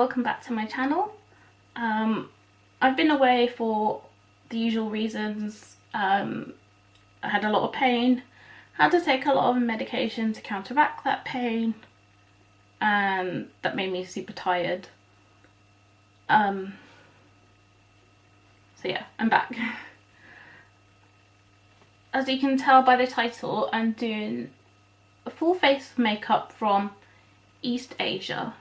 welcome back to my channel. I've been away for the usual reasons. I had a lot of pain, had to take a lot of medication to counteract that pain, and that made me super tired. So yeah, I'm back. As you can tell by the title, I'm doing a full face of makeup from East Asia.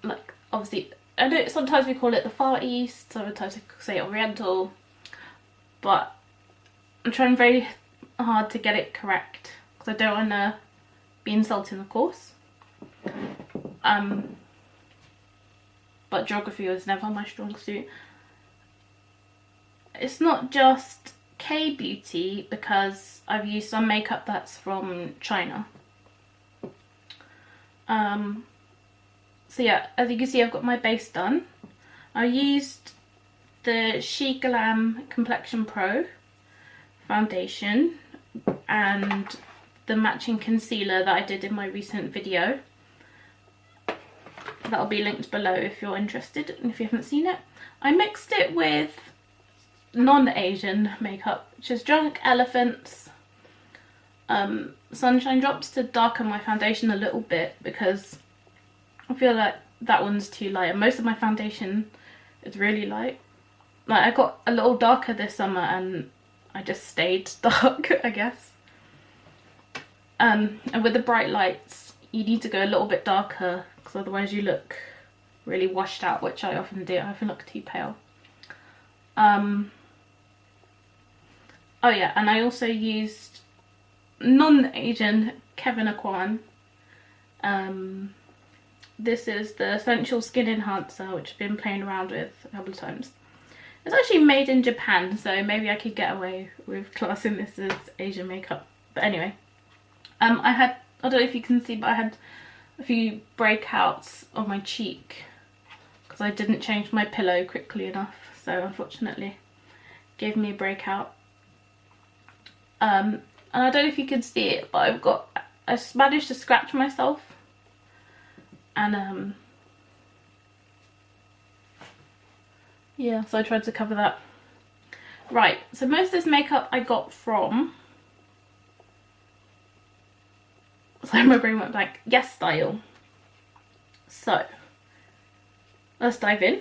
Like, obviously, I know sometimes we call it the Far East, sometimes we say Oriental, but I'm trying very hard to get it correct because I don't want to be insulting, of course. But geography was never my strong suit. It's not just kbeauty because I've used some makeup that's from China. So yeah, as you can see, I've got my base done. I used the SheGlam Complexion Pro foundation and the matching concealer that I did in my recent video. That'll be linked below if you're interested and if you haven't seen it. I mixed it with non-Asian makeup, which is Drunk Elephant's Sunshine Drops, to darken my foundation a little bit because I feel like that one's too light and most of my foundation is really light. Like, I got a little darker this summer and I just stayed dark, I guess. And with the bright lights you need to go a little bit darker because otherwise you look really washed out, which I often do. I often look too pale. Oh yeah, and I also used non-Asian Kevin Aquan. This is the Essential Skin Enhancer, which I've been playing around with a couple of times. It's actually made in Japan, so maybe I could get away with classing this as Asian makeup. But anyway, I don't know if you can see, but I had a few breakouts on my cheek because I didn't change my pillow quickly enough, so unfortunately gave me a breakout. And I don't know if you can see it, but I managed to scratch myself, and yeah, so I tried to cover that. Right, so most of this makeup I got from, sorry, my brain went blank, YesStyle. So let's dive in.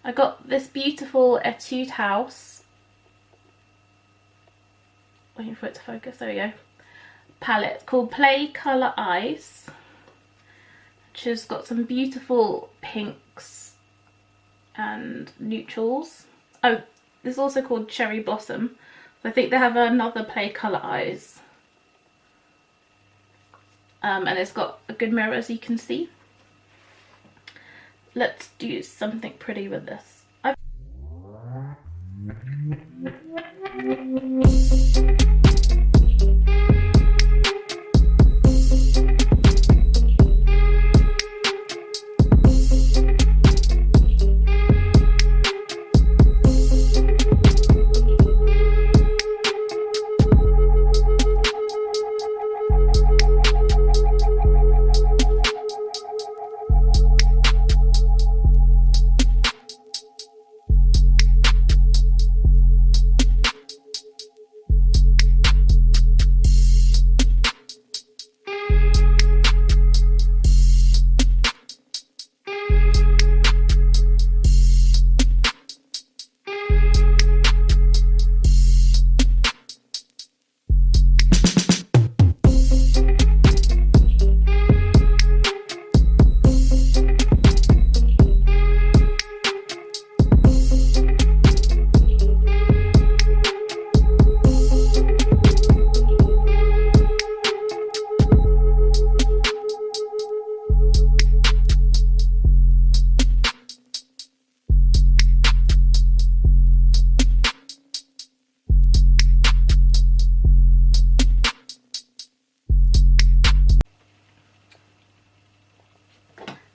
I got this beautiful Etude house, waiting for it to focus, there we go, palette called Play Colour Eyes, which has got some beautiful pinks and neutrals. Oh, this is also called Cherry Blossom. I think they have another Play Colour Eyes. And it's got a good mirror, as you can see. Let's do something pretty with this.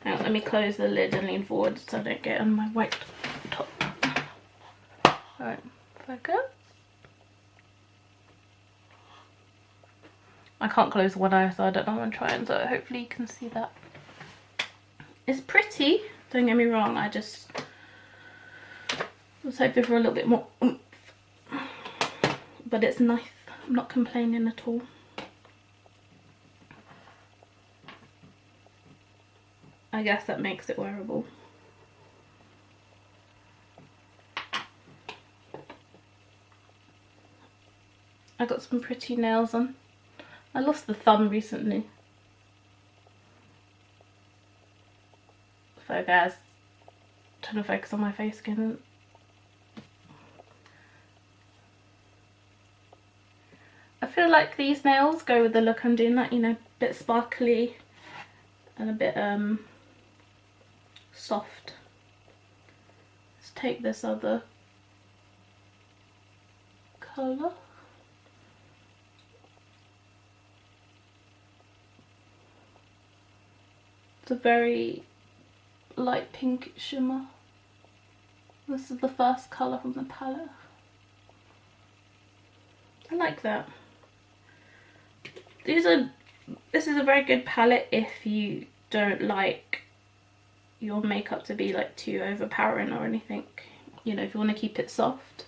Let me close the lid and lean forward so I don't get on my white top. Alright, focus. I can't close one eye, so I don't know what I'm trying, so hopefully you can see that. It's pretty, don't get me wrong, I just was hoping for a little bit more oomph. But it's nice, I'm not complaining at all. I guess that makes it wearable. I got some pretty nails on. I lost the thumb recently. So guys, trying to focus on my face again. I feel like these nails go with the look I'm doing, like, you know, a bit sparkly and a bit soft. Let's take this other colour. It's a very light pink shimmer. This is the first colour from the palette. I like that. This is a very good palette if you don't like your makeup to be like too overpowering or anything. You know, if you want to keep it soft.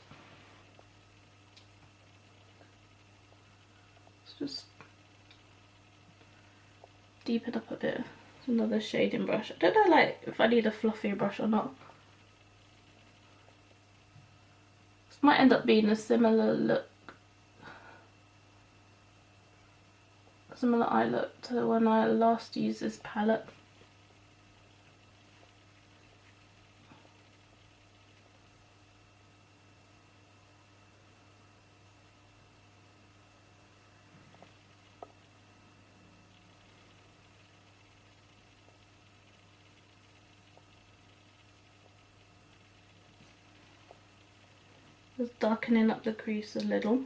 Let's just deepen up a bit. Another shading brush. I don't know, like, if I need a fluffier brush or not. This might end up being a similar look, similar eye look to when I last used this palette. Just darkening up the crease a little.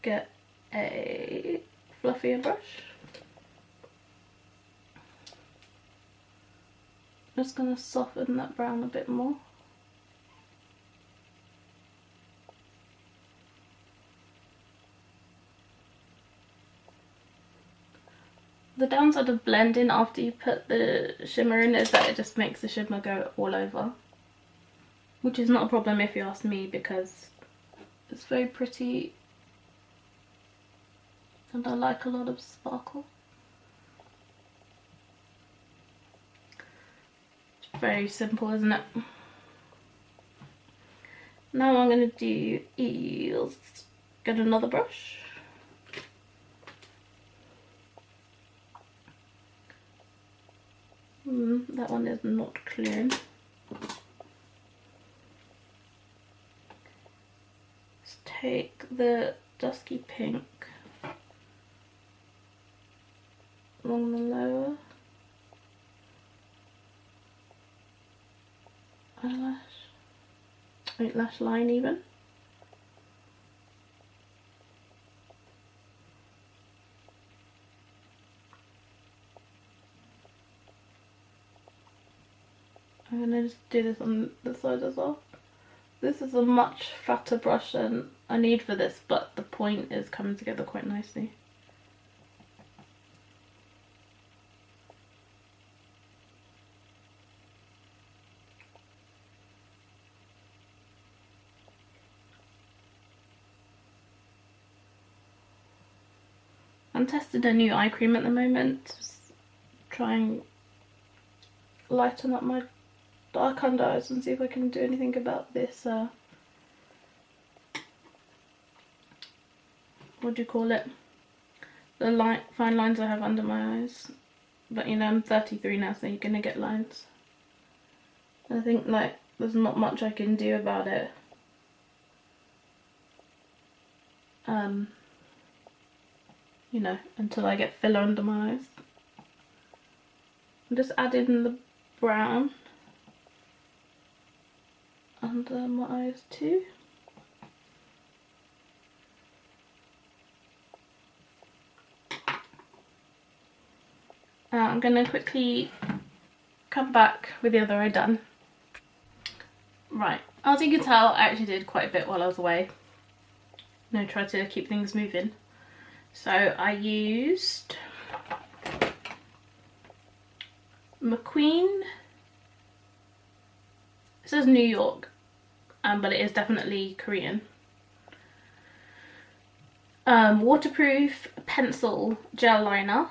Get a fluffier brush. Just gonna soften that brown a bit more. The downside of blending after you put the shimmer in is that it just makes the shimmer go all over. Which is not a problem if you ask me, because it's very pretty and I like a lot of sparkle. It's very simple, isn't it? Now I'm going to do is get another brush. That one is not clear. Let's take the dusky pink along the lower lash line even. I'm going to just do this on the side as well. This is a much fatter brush than I need for this, but the point is coming together quite nicely. I'm testing a new eye cream at the moment, just trying lighten up my dark under eyes and see if I can do anything about this what do you call it, the fine lines I have under my eyes. But you know, I'm 33 now, so you're gonna get lines. I think like there's not much I can do about it. You know, until I get filler under my eyes. I'm just adding the brown under my eyes too. I'm going to quickly come back with the other eye done. Right, as you can tell, I actually did quite a bit while I was away. you know, try to keep things moving. So I used McQueen. It says New York, but it is definitely Korean. Waterproof pencil gel liner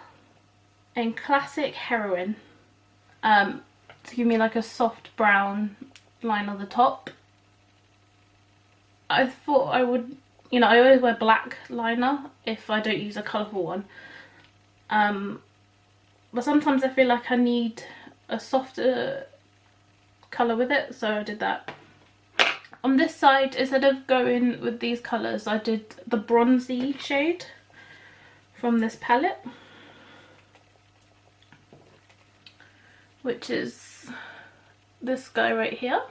in Classic Heroine, to give me like a soft brown line on the top. I thought I would, you know, I always wear black liner if I don't use a colourful one, but sometimes I feel like I need a softer colour with it, so I did that. On this side, instead of going with these colours, I did the bronzy shade from this palette, which is this guy right here.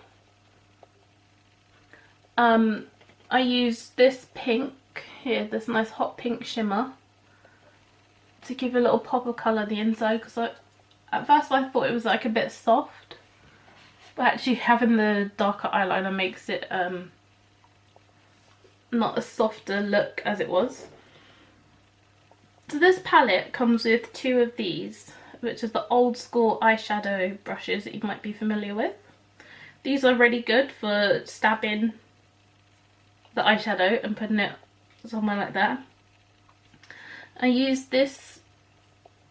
I used this pink here, this nice hot pink shimmer, to give a little pop of colour the inside, because at first I thought it was like a bit soft, but actually having the darker eyeliner makes it not a softer look as it was. So this palette comes with 2 of these, which is the old school eyeshadow brushes that you might be familiar with. These are really good for stabbing the eyeshadow and putting it somewhere like that. I used this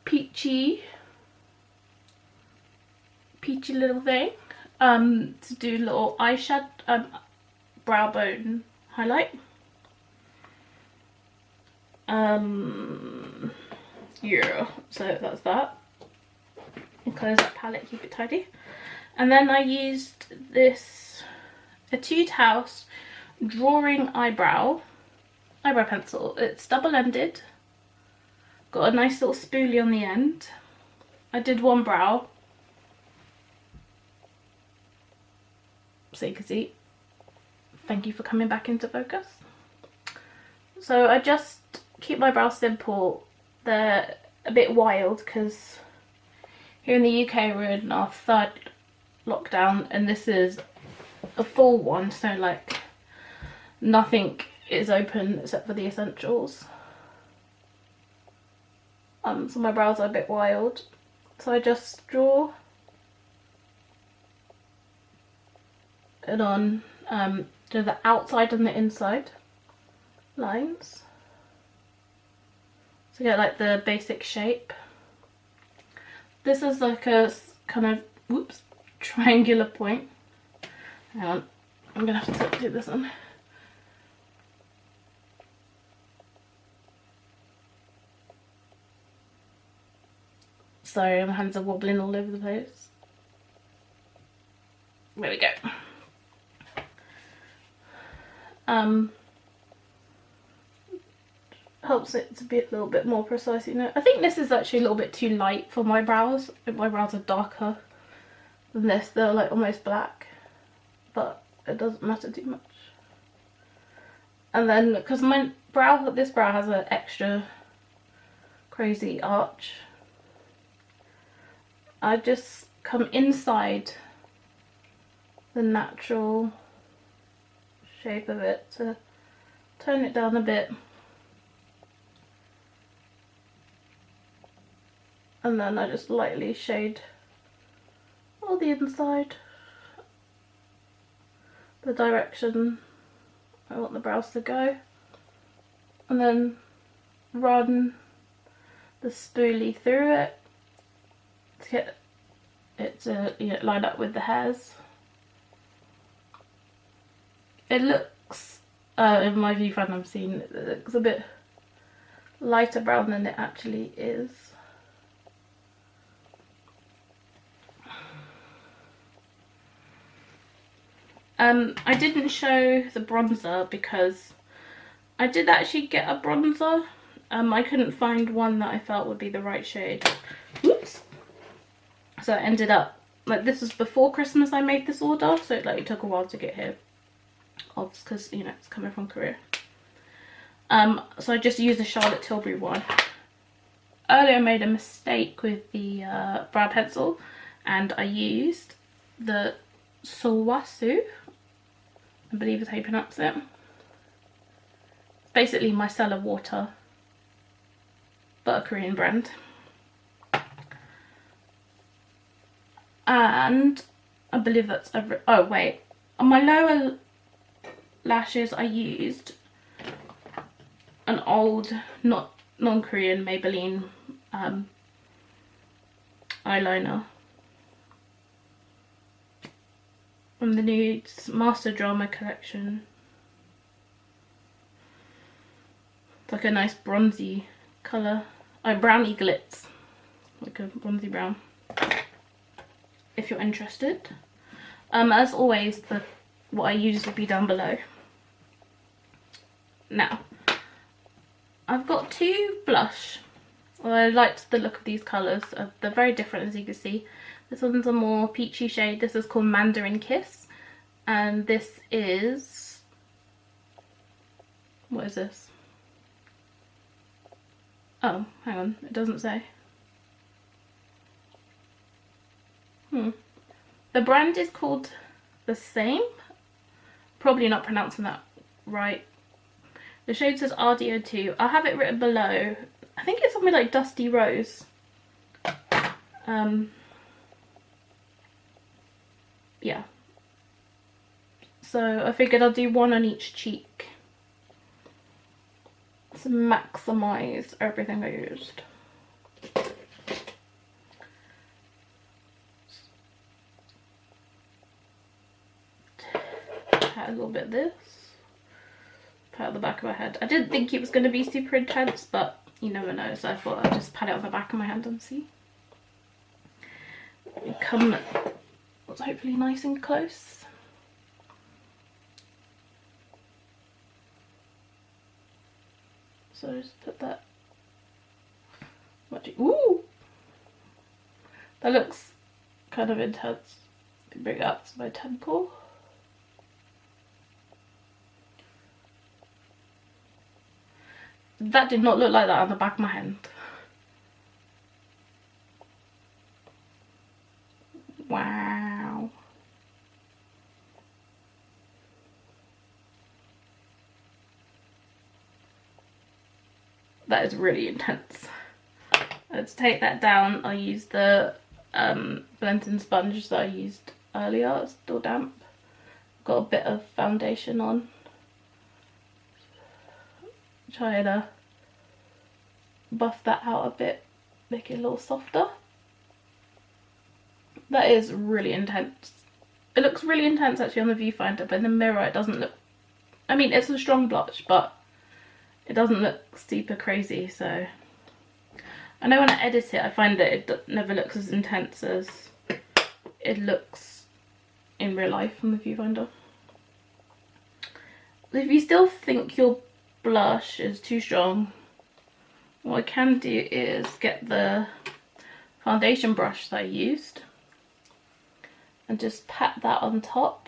peachy little thing to do little eyeshadow, brow bone highlight. Yeah, so that's that. And close that palette, keep it tidy. And then I used this Etude House drawing eyebrow pencil. It's double-ended, got a nice little spoolie on the end. I did one brow so you can see. Thank you for coming back into focus. So I just keep my brows simple. They're a bit wild because here in the UK we're in our 3rd lockdown, and this is a full one, so like nothing is open except for the essentials. So my brows are a bit wild, so I just draw it on to the outside and the inside lines to get like the basic shape. This is like a kind of, whoops, triangular point. Hang on, I'm gonna have to do this one. Sorry, my hands are wobbling all over the place. There we go. Helps it to be a little bit more precise, you know. I think this is actually a little bit too light for my brows. My brows are darker than this. They're like almost black, but it doesn't matter too much. And then because my brow, this brow has an extra crazy arch, I just come inside the natural shape of it to tone it down a bit, and then I just lightly shade all the inside, the direction I want the brows to go, and then run the spoolie through it to get it to, you know, line up with the hairs. It looks, in my viewfinder I'm seeing, it looks a bit lighter brown than it actually is. I didn't show the bronzer because I did actually get a bronzer. I couldn't find one that I felt would be the right shade. Whoops. So it ended up, like, this was before Christmas I made this order, so it took a while to get here. Obviously, because, you know, it's coming from Korea. So I just used the Charlotte Tilbury one. Earlier I made a mistake with the brow pencil, and I used the Sulwhasoo, I believe is how you pronounce it. basically micellar water, but a Korean brand. And I believe that's every, oh wait, on my lower lashes I used an old, not non-Korean Maybelline eyeliner from the new Master Drama collection. It's like a nice bronzy colour, oh, browny glitz, like a bronzy brown, if you're interested. As always, what I use will be down below. Now, I've got two blush. Well, I liked the look of these colours. They're very different, as you can see. This one's a more peachy shade. This is called Mandarin Kiss. And this is... what is this? Oh, hang on. It doesn't say. The brand is called the Saem. Probably not pronouncing that right. The shade says O.TWO.O. I'll have it written below. I think it's something like Dusty Rose. Yeah. So I figured I'll do one on each cheek to maximise everything I used. Pat a little bit of this. Pat the back of my head. I didn't think it was going to be super intense, but you never know, so I thought I'd just pat it on the back of my hand and see. Come hopefully nice and close. So just put that. Ooh! That looks kind of intense. Bring it up to my temple. That did not look like that on the back of my hand. Wow. That is really intense. Let's take that down. I'll use the blending sponge that I used earlier. It's still damp. Got a bit of foundation on. Try to buff that out a bit, make it a little softer. That is really intense. It looks really intense actually on the viewfinder, but in the mirror it doesn't look, I mean it's a strong blush, but it doesn't look super crazy. So I know when I edit it I find that it never looks as intense as it looks in real life on the viewfinder. If you still think your blush is too strong, what I can do is get the foundation brush that I used and just pat that on top,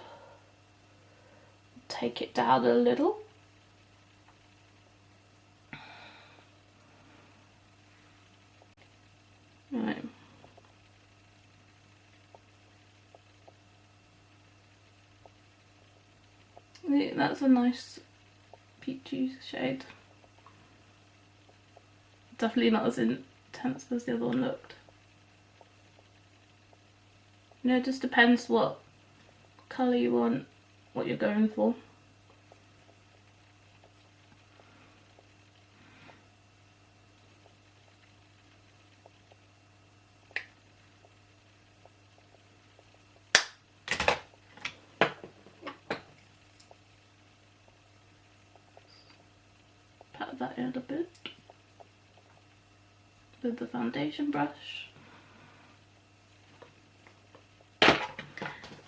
take it down a little. Right. Yeah, that's a nice peachy shade. Definitely not as intense as the other one looked. You know, it just depends what colour you want, what you're going for. Pat that in a bit with the foundation brush.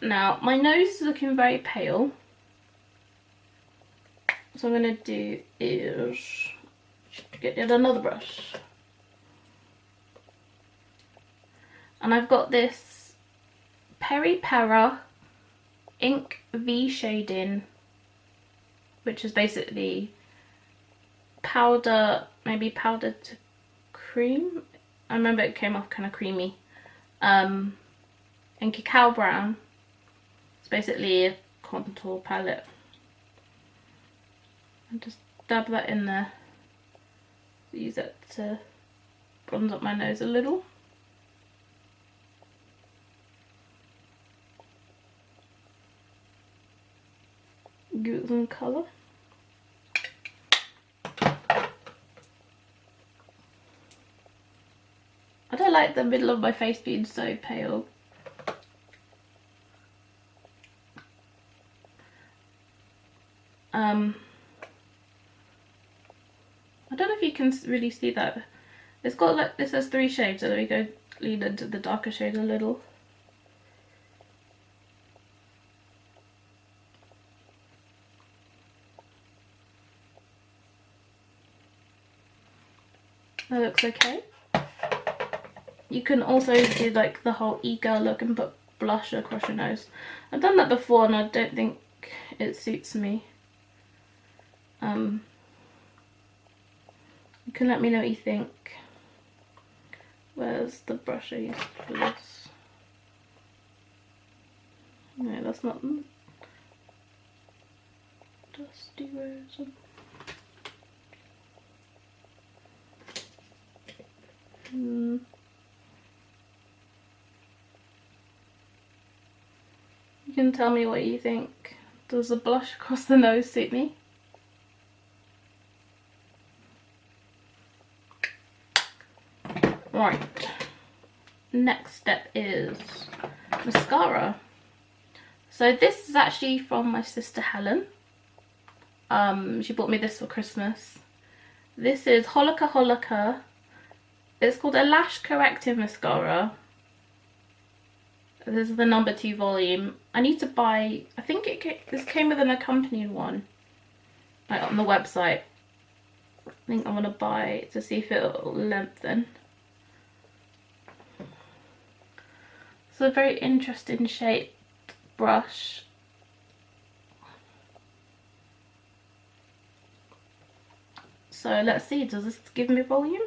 Now my nose is looking very pale, so what I'm going to do is get yet another brush, and I've got this Peripera ink V shading, which is basically powder, maybe powdered to cream. I remember it came off kind of creamy, and Cacao brown. It's basically a contour palette. I'm just dab that in there. Use it to bronze up my nose a little. Give it some colour. I don't like the middle of my face being so pale. I don't know if you can really see that. It's got like, this has 3 shades, so let me go lean into the darker shade a little. That looks okay. You can also do like the whole e-girl look and put blush across your nose. I've done that before and I don't think it suits me. You can let me know what you think. Where's the brush I used for this? No, that's not Dusty Rose. You can tell me what you think. Does the blush across the nose suit me? Right, next step is mascara. So this is actually from my sister Helen. She bought me this for Christmas. This is Holika. It's called a Lash Corrective Mascara. This is the number 2 volume. I need to buy, I think this came with an accompanying one, like on the website. I think I'm gonna buy it to see if it'll lengthen. It's a very interesting shaped brush. So let's see, does this give me volume?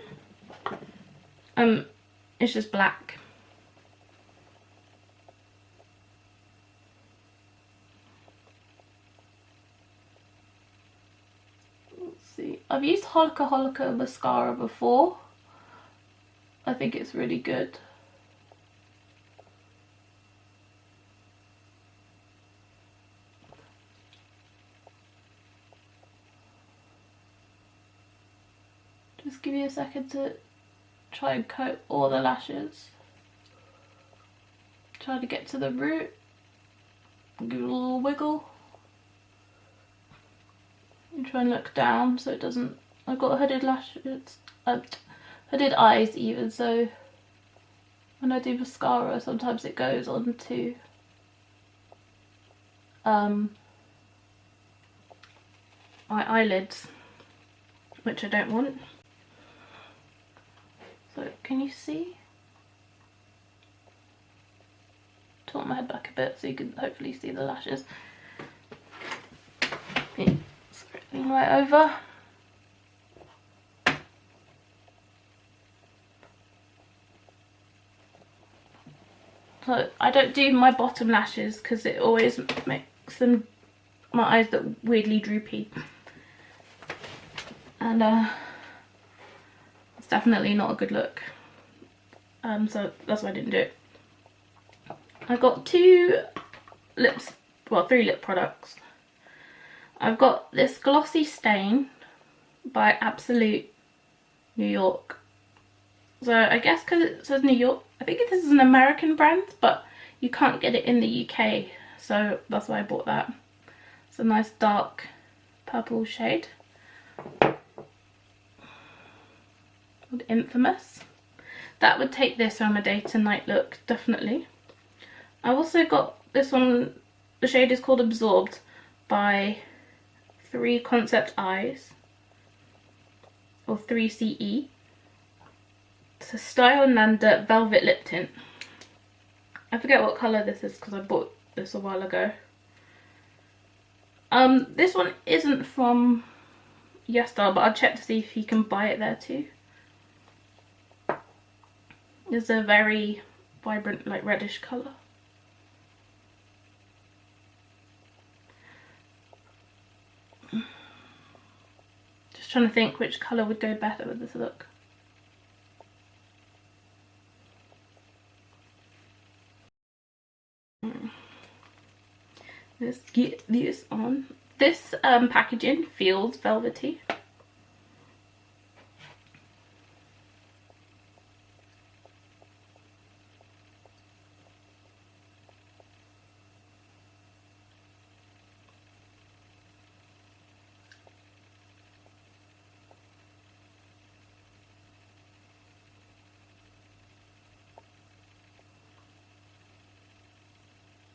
It's just black. Let's see. I've used Holika mascara before. I think it's really good. Just give you a second to try and coat all the lashes. Try to get to the root. Give it a little wiggle. And try and look down so it doesn't. I've got hooded lashes, hooded eyes even, so when I do mascara sometimes it goes onto my eyelids, which I don't want. So can you see? Tilt my head back a bit so you can hopefully see the lashes. Scraping right over. So I don't do my bottom lashes because it always makes my eyes look weirdly droopy. And it's definitely not a good look. So that's why I didn't do it. I got 3 lip products. I've got this Glossy Stain by Absolute New York. So I guess because it says New York, I think this is an American brand, but you can't get it in the UK, so that's why I bought that. It's a nice dark purple shade. Infamous. That would take this on a day to night look, definitely. I've also got this one, the shade is called Absorbed by 3 Concept Eyes, or 3CE. It's a Style Nanda Velvet Lip Tint. I forget what colour this is because I bought this a while ago. This one isn't from YesStyle, but I'll check to see if you can buy it there too. It's a very vibrant, like reddish colour. trying to think which colour would go better with this look. Let's get this on. This packaging feels velvety.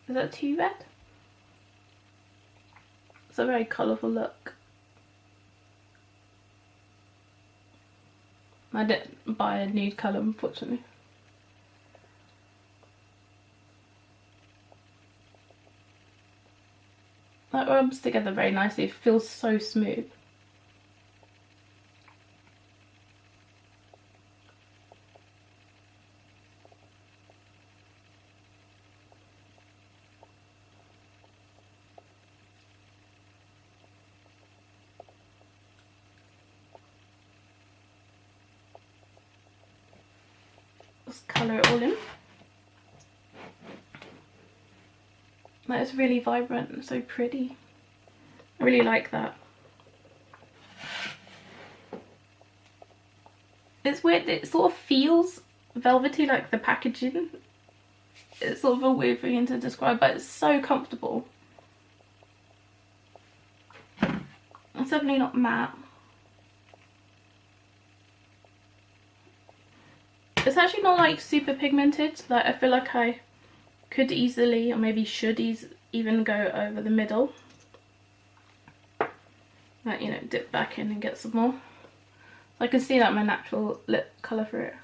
Is that too red? It's a very colourful look. I didn't buy a nude colour, unfortunately. That rubs together very nicely. It feels so smooth. Let's colour it all in. That is really vibrant and so pretty. I really like that. It's weird, it sort of feels velvety, like the packaging. It's sort of a weird thing to describe, but it's so comfortable. It's definitely not matte. It's actually not like super pigmented. Like I feel like I could easily, or maybe should even go over the middle. Like, you know, dip back in and get some more. So I can see that my natural lip colour through it.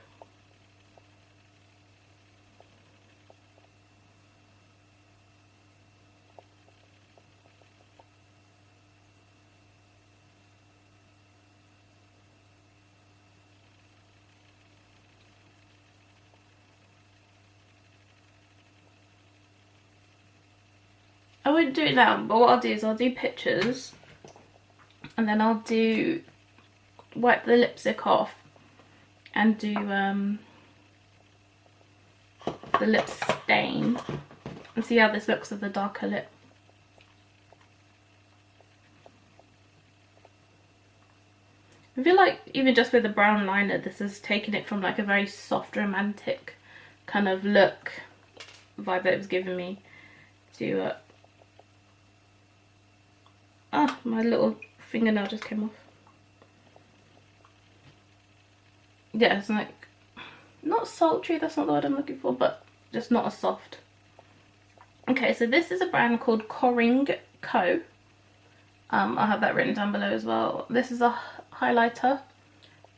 I wouldn't do it now, but what I'll do is I'll do pictures and then I'll wipe the lipstick off and do the lip stain and see how this looks with the darker lip. I feel like even just with the brown liner, this has taken it from like a very soft romantic kind of look vibe that it was giving me to ah, my little fingernail just came off. Yeah, it's like not sultry, that's not the word I'm looking for, but just not as soft. Okay, so this is a brand called Coringco. I'll have that written down below as well. This is a highlighter,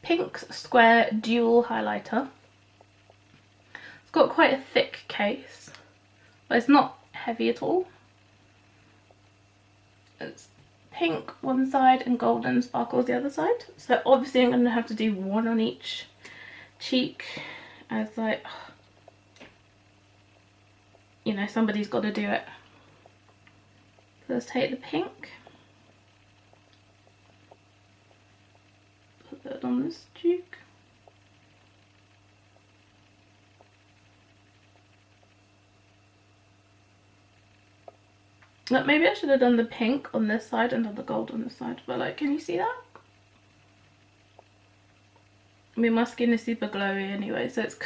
pink square dual highlighter. It's got quite a thick case, but it's not heavy at all. It's pink one side and golden sparkles the other side. So obviously I'm going to have to do one on each cheek, as like, you know, somebody's got to do it. So let's take the pink, put that on this cheek. Like, maybe I should have done the pink on this side and done the gold on this side, but like, can you see that? I mean, my skin is super glowy anyway, so it's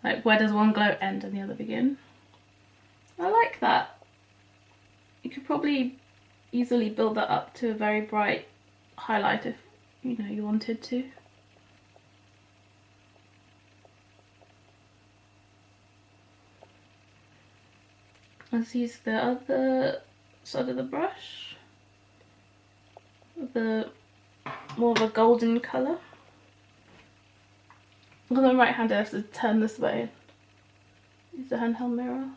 like, where does one glow end and the other begin? I like that. You could probably easily build that up to a very bright highlight if, you know, you wanted to. Let's use the other side of the brush, the more of a golden colour. On the right hand I have to turn this way. Use the handheld mirror.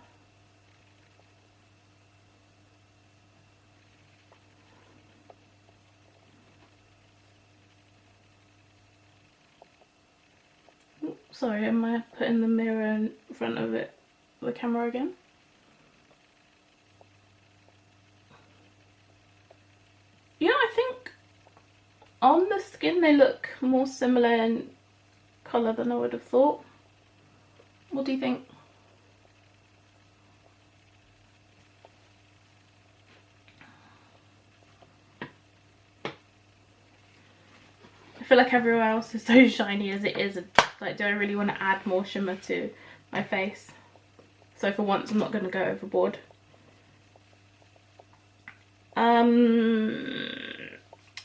Oops, sorry, am I putting the mirror in front of it, the camera again? You know, I think on the skin. They look more similar in colour than I would have thought. What do you think? I feel like everywhere else is so shiny as it is. Like, do I really want to add more shimmer to my face? So for once I'm not going to go overboard. I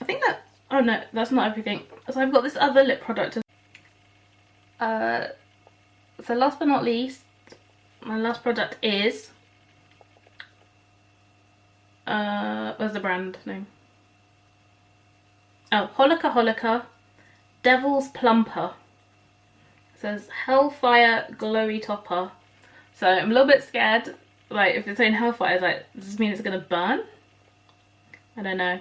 think that, oh no, that's not everything. So I've got this other lip product. So last but not least, my last product is, what's the brand name? Oh, Holika Devil's Plumper. It says Hellfire Glowy Topper. So I'm a little bit scared, like if it's saying Hellfire, it's like, does this mean it's gonna burn? I don't know.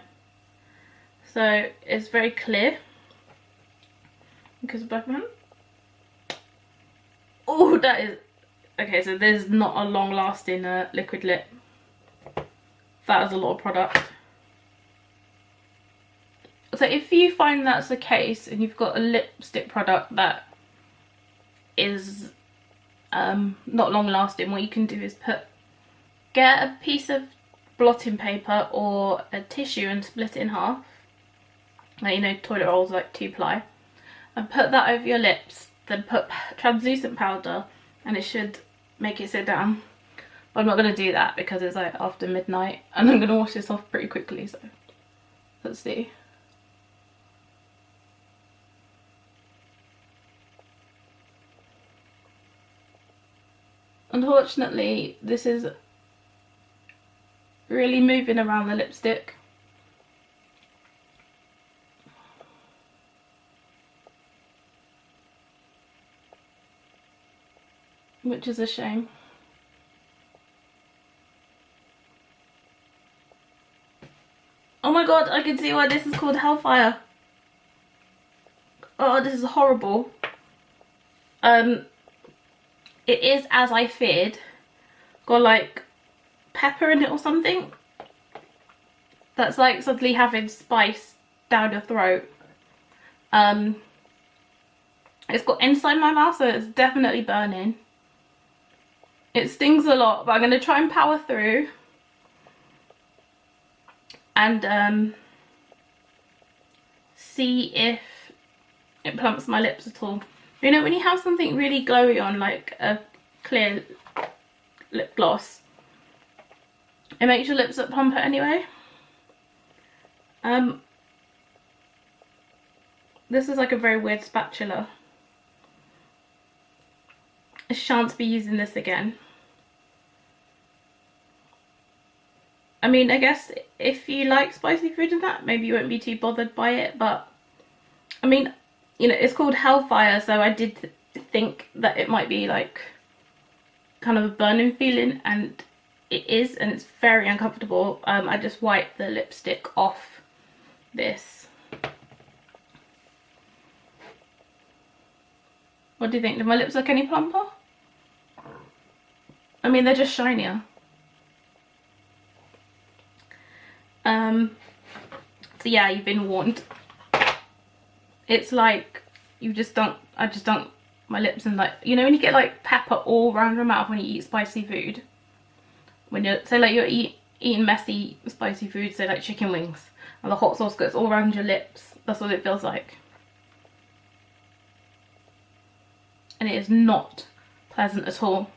So it's very clear because of black man. Oh, that is okay. So there's not a long-lasting liquid lip. That is a lot of product. So if you find that's the case and you've got a lipstick product that is not long-lasting, what you can do is get a piece of blotting paper or a tissue and split it in half. Like, you know, toilet rolls, like 2-ply, and put that over your lips. Then put translucent powder and it should make it sit down. But I'm not going to do that because it's like after midnight and I'm going to wash this off pretty quickly, so let's see. Unfortunately, this is really moving around the lipstick. Which is a shame. Oh my god, I can see why this is called Hellfire. Oh, this is horrible. It is as I feared. Got like pepper in it or something. That's like suddenly having spice down your throat. It's got inside my mouth, so it's definitely burning. It stings a lot, but I'm going to try and power through and see if it plumps my lips at all. You know, when you have something really glowy on, like a clear lip gloss, it makes your lips look plumper anyway. This is like a very weird spatula. I shan't be using this again. I mean, I guess if you like spicy food and that, maybe you won't be too bothered by it, but I mean, you know, it's called Hellfire, so I did think that it might be like kind of a burning feeling, and it is, and it's very uncomfortable. I just wiped the lipstick off this. What do you think? Do my lips look any plumper? I mean, they're just shinier. So yeah, you've been warned. It's like you just don't, I just don't, my lips, and like, you know when you get like pepper all around your mouth when you eat spicy food? When you're, say like you're eating messy spicy food, say like chicken wings, and the hot sauce goes all around your lips. That's what it feels like. And it is not pleasant at all.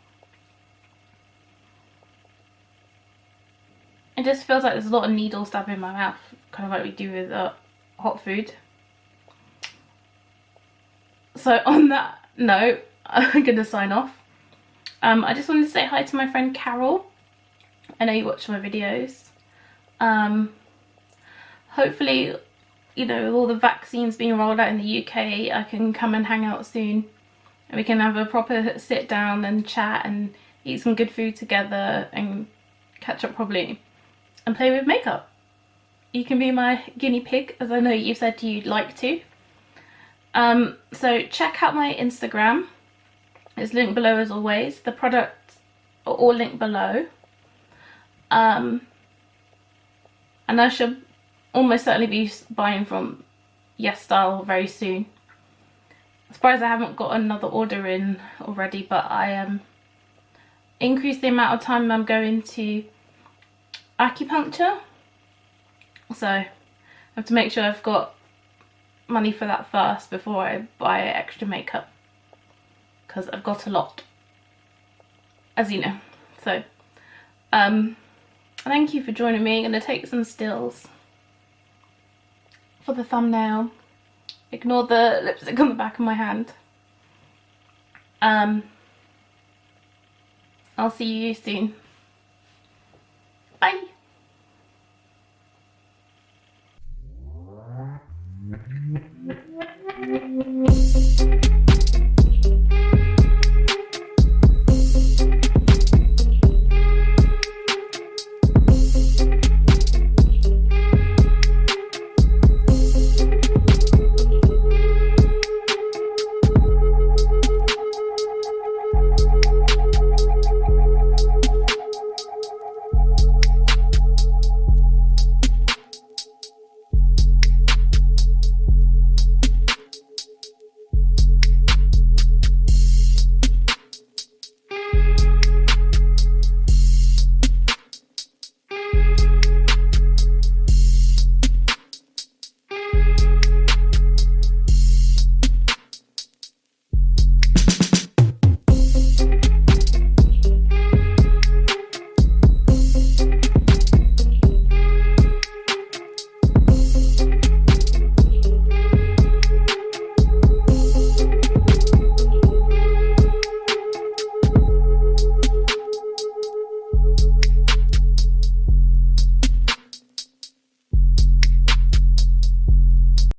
It just feels like there's a lot of needle stabbing in my mouth, kind of like we do with hot food. So on that note, I'm going to sign off. I just wanted to say hi to my friend Carol. I know you watch my videos. Hopefully, you know, with all the vaccines being rolled out in the UK, I can come and hang out soon. And we can have a proper sit down and chat and eat some good food together and catch up properly and play with makeup. You can be my guinea pig, as I know you said you'd like to. So check out my Instagram. It's linked below as always. The products are all linked below. And I should almost certainly be buying from YesStyle very soon. I'm surprised I haven't got another order in already, but I increased the amount of time I'm going to acupuncture, so I have to make sure I've got money for that first before I buy extra makeup, because I've got a lot, as you know. So thank you for joining me. I'm going to take some stills for the thumbnail. Ignore the lipstick on the back of my hand. I'll see you soon. Bye.